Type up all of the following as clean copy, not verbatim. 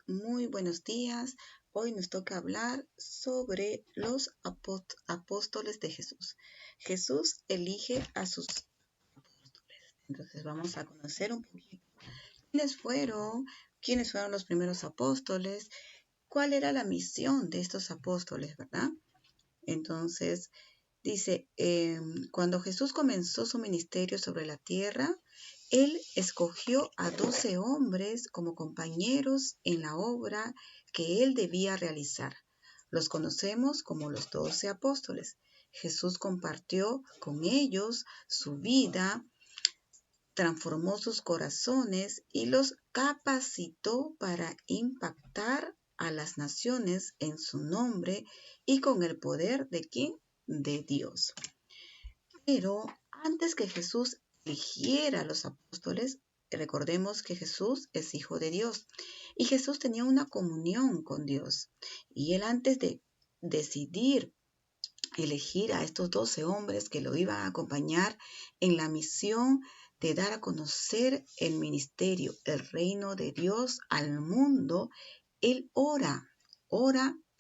Muy buenos días. Hoy nos toca hablar sobre los apóstoles de Jesús. Jesús elige a sus apóstoles. Entonces vamos a conocer un poquito quiénes fueron los primeros apóstoles, cuál era la misión de estos apóstoles, ¿verdad? Entonces dice, cuando Jesús comenzó su ministerio sobre la tierra, Él escogió a 12 hombres como compañeros en la obra que Él debía realizar. Los conocemos como los 12 apóstoles. Jesús compartió con ellos su vida, transformó sus corazones y los capacitó para impactar a las naciones en su nombre y con el poder de ¿quién? De Dios. Pero antes que Jesús eligiera a los apóstoles, recordemos que Jesús es hijo de Dios y Jesús tenía una comunión con Dios. Y él, antes de decidir elegir a estos 12 hombres que lo iban a acompañar en la misión de dar a conocer el ministerio, el reino de Dios al mundo, él ora.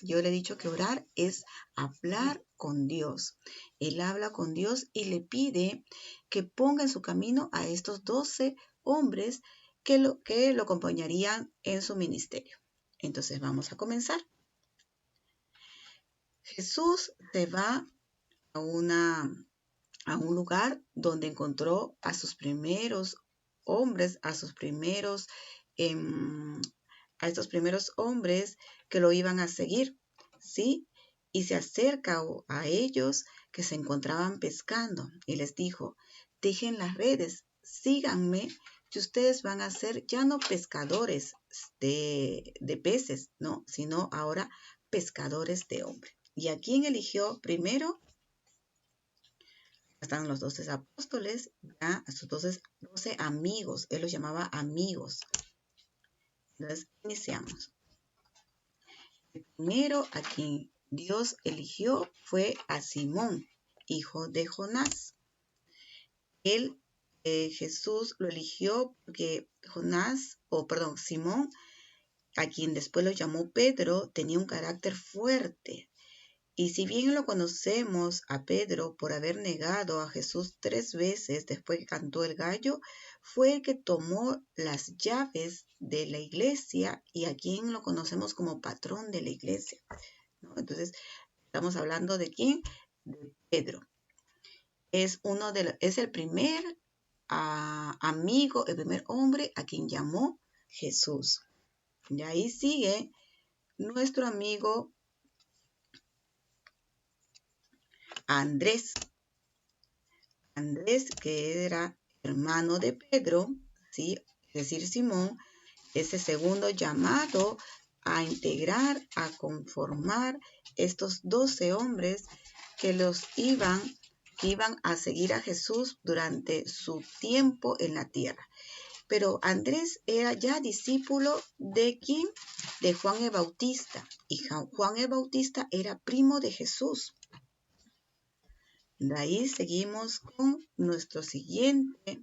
Yo le he dicho que orar es hablar con Dios. Él habla con Dios y le pide que ponga en su camino a estos 12 hombres que lo acompañarían en su ministerio. Entonces vamos a comenzar. Jesús se va a un lugar donde encontró a sus primeros hombres, a estos primeros hombres que lo iban a seguir, ¿sí? Y se acerca a ellos que se encontraban pescando y les dijo, dejen las redes, síganme, que ustedes van a ser ya no pescadores de peces, ¿no? Sino ahora pescadores de hombres. ¿Y a quién eligió primero? Están los 12 apóstoles, ya a sus 12 amigos, él los llamaba amigos. Entonces, iniciamos. El primero a quien Dios eligió fue a Simón, hijo de Jonás. Jesús lo eligió porque Simón, a quien después lo llamó Pedro, tenía un carácter fuerte. Y si bien lo conocemos a Pedro por haber negado a Jesús 3 veces después que cantó el gallo, fue el que tomó las llaves de la iglesia y a quien lo conocemos como patrón de la iglesia, ¿no? Entonces, estamos hablando de ¿quién? De Pedro. Es el primer amigo, el primer hombre a quien llamó Jesús. Y ahí sigue nuestro amigo Andrés, que era hermano de Pedro, ¿sí? Es decir, Simón, ese segundo llamado a integrar, a conformar estos 12 hombres que iban a seguir a Jesús durante su tiempo en la tierra. Pero Andrés era ya discípulo ¿de quién? De Juan el Bautista. Y Juan el Bautista era primo de Jesús. De ahí seguimos con nuestro siguiente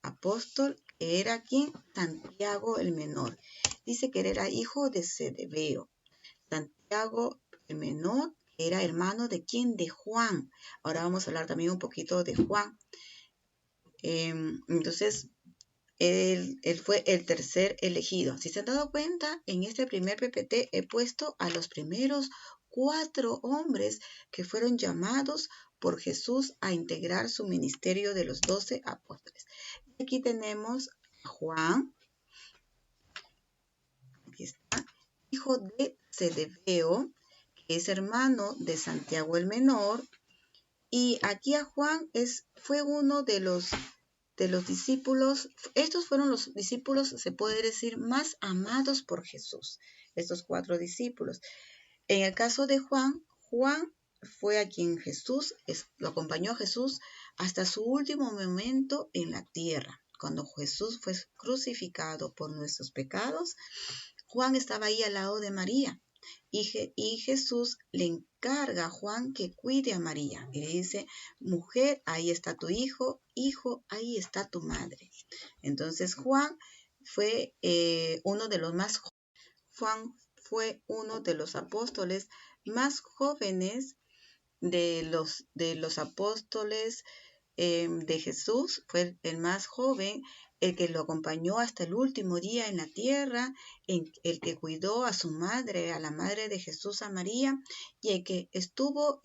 apóstol, que era ¿quién? Santiago el menor. Dice que era hijo de Zebedeo. Santiago el menor era hermano de ¿quién? De Juan. Ahora vamos a hablar también un poquito de Juan. Entonces, él fue el tercer elegido. Si se han dado cuenta, en este primer PPT he puesto a los primeros 4 hombres que fueron llamados por Jesús a integrar su ministerio de los 12 apóstoles. Aquí tenemos a Juan, aquí está, hijo de Zebedeo, que es hermano de Santiago el menor, y aquí a Juan fue uno de los discípulos. Estos fueron los discípulos, se puede decir, más amados por Jesús, estos 4 discípulos. En el caso de Juan fue a quien lo acompañó a Jesús hasta su último momento en la tierra. Cuando Jesús fue crucificado por nuestros pecados, Juan estaba ahí al lado de María. Y Jesús le encarga a Juan que cuide a María. Y le dice, mujer, ahí está tu hijo, ahí está tu madre. Entonces Juan fue uno de los más Juan fue uno de los apóstoles más jóvenes de los apóstoles de Jesús, fue el más joven, el que lo acompañó hasta el último día en la tierra, el que cuidó a su madre, a la madre de Jesús, a María, y el que estuvo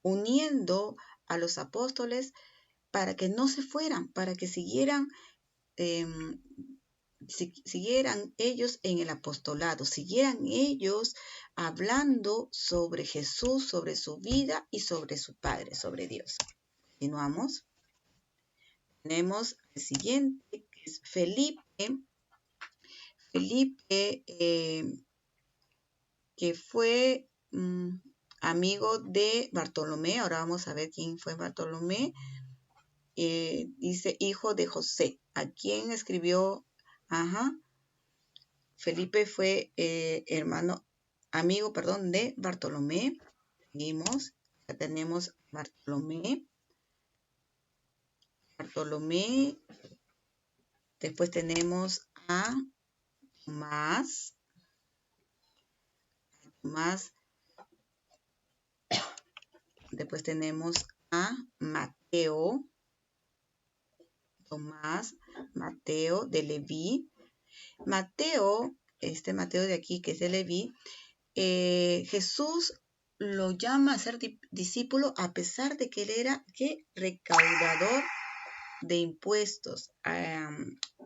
uniendo a los apóstoles para que no se fueran, para que siguieran ellos en el apostolado, siguieran ellos hablando sobre Jesús, sobre su vida y sobre su Padre, sobre Dios. Continuamos. Tenemos el siguiente, que es Felipe. Felipe, que fue amigo de Bartolomé. Ahora vamos a ver quién fue Bartolomé. Dice hijo de José. ¿A quién escribió? Felipe fue amigo de Bartolomé. Seguimos. Ya tenemos Bartolomé. Después tenemos a Tomás. Después tenemos a Mateo. Mateo de Leví. Mateo de aquí, que es de Leví, Jesús lo llama a ser discípulo a pesar de que él era recaudador de impuestos.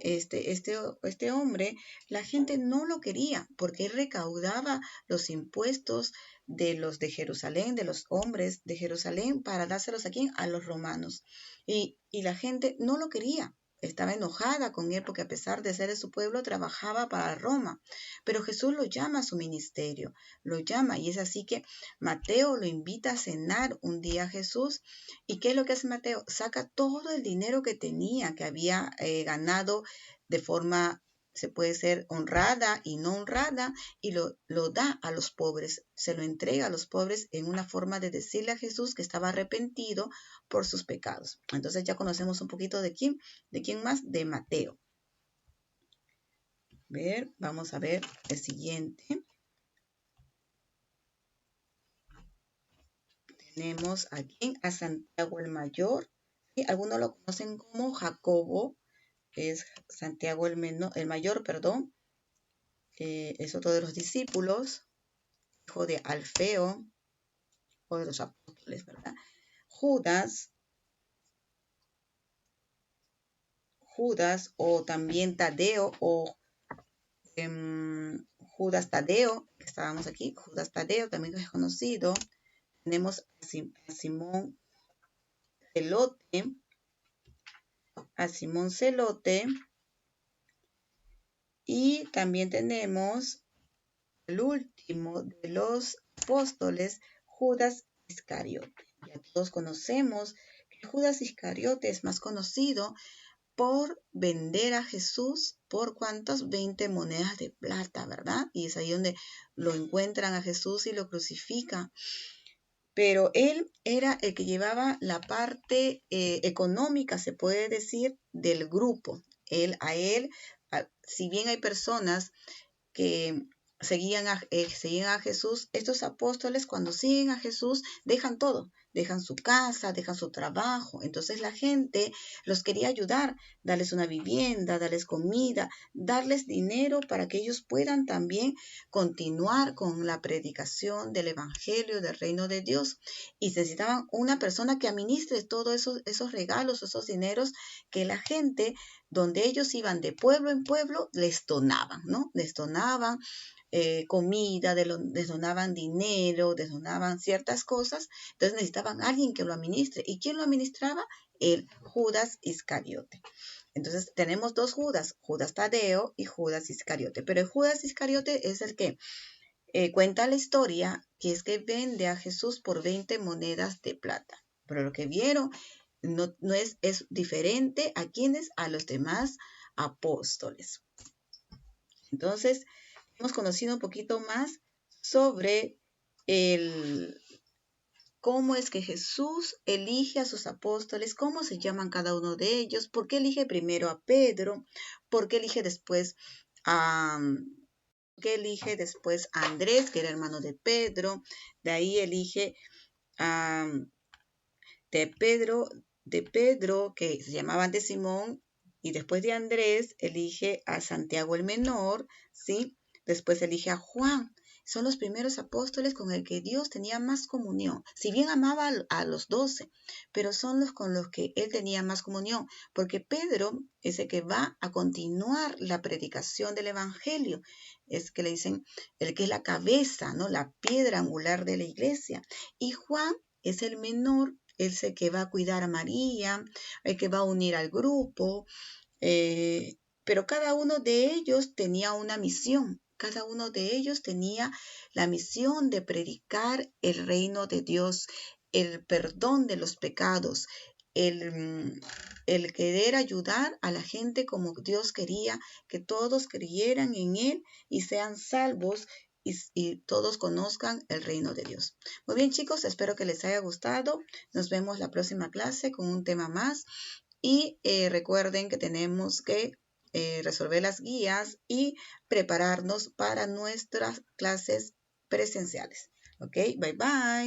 Este hombre, la gente no lo quería porque él recaudaba los impuestos de los de Jerusalén, de los hombres de Jerusalén, para dárselos a los romanos. Y la gente no lo quería. Estaba enojada con él porque a pesar de ser de su pueblo, trabajaba para Roma. Pero Jesús lo llama a su ministerio, lo llama, y es así que Mateo lo invita a cenar un día a Jesús. ¿Y qué es lo que hace Mateo? Saca todo el dinero que tenía, que había ganado de forma, se puede ser honrada y no honrada, y lo da a los pobres, se lo entrega a los pobres en una forma de decirle a Jesús que estaba arrepentido por sus pecados. Entonces ya conocemos un poquito de quién más, de Mateo. Vamos a ver el siguiente. Tenemos aquí a Santiago el Mayor. ¿Sí? Algunos lo conocen como Jacobo, que es Santiago el Mayor, es otro de los discípulos, hijo de Alfeo, o de los apóstoles, ¿verdad? Judas, o también Tadeo, o Judas Tadeo, que estábamos aquí, Judas Tadeo, también es conocido. Tenemos a Simón Celote, y también tenemos el último de los apóstoles, Judas Iscariote. Ya todos conocemos que Judas Iscariote es más conocido por vender a Jesús por ¿cuántos? 20 monedas de plata, ¿verdad? Y es ahí donde lo encuentran a Jesús y lo crucifican. Pero él era el que llevaba la parte económica, se puede decir, del grupo. Si bien hay personas que seguían a Jesús, estos apóstoles cuando siguen a Jesús dejan todo, dejan su casa, dejan su trabajo. Entonces la gente los quería ayudar, darles una vivienda, darles comida, darles dinero para que ellos puedan también continuar con la predicación del evangelio del reino de Dios. Y necesitaban una persona que administre todos esos regalos, esos dineros que la gente, donde ellos iban de pueblo en pueblo, les donaban, ¿no? Les donaban comida, les donaban dinero, les donaban ciertas cosas. Entonces necesitaban a alguien que lo administre. ¿Y quién lo administraba? El Judas Iscariote. Entonces tenemos dos Judas, Judas Tadeo y Judas Iscariote. Pero el Judas Iscariote es el que cuenta la historia, que es que vende a Jesús por 20 monedas de plata. Pero lo que vieron no es diferente a quienes, a los demás apóstoles. Entonces, hemos conocido un poquito más sobre cómo es que Jesús elige a sus apóstoles, cómo se llaman cada uno de ellos, por qué elige primero a Pedro, por qué elige después a que elige después a Andrés, que era hermano de Pedro. De ahí elige a de Pedro, que se llamaba antes Simón, y después de Andrés elige a Santiago el menor, ¿sí? Después elige a Juan. Son los primeros apóstoles con el que Dios tenía más comunión. Si bien amaba a los 12, pero son los con los que él tenía más comunión, porque Pedro es el que va a continuar la predicación del evangelio. Es que le dicen el que es la cabeza, ¿no? La piedra angular de la iglesia. Y Juan es el menor, es el que va a cuidar a María, el que va a unir al grupo, pero cada uno de ellos tenía una misión. Cada uno de ellos tenía la misión de predicar el reino de Dios, el perdón de los pecados, el querer ayudar a la gente como Dios quería, que todos creyeran en Él y sean salvos y todos conozcan el reino de Dios. Muy bien, chicos, espero que les haya gustado. Nos vemos la próxima clase con un tema más. Y recuerden que tenemos que resolver las guías y prepararnos para nuestras clases presenciales. Ok, bye bye.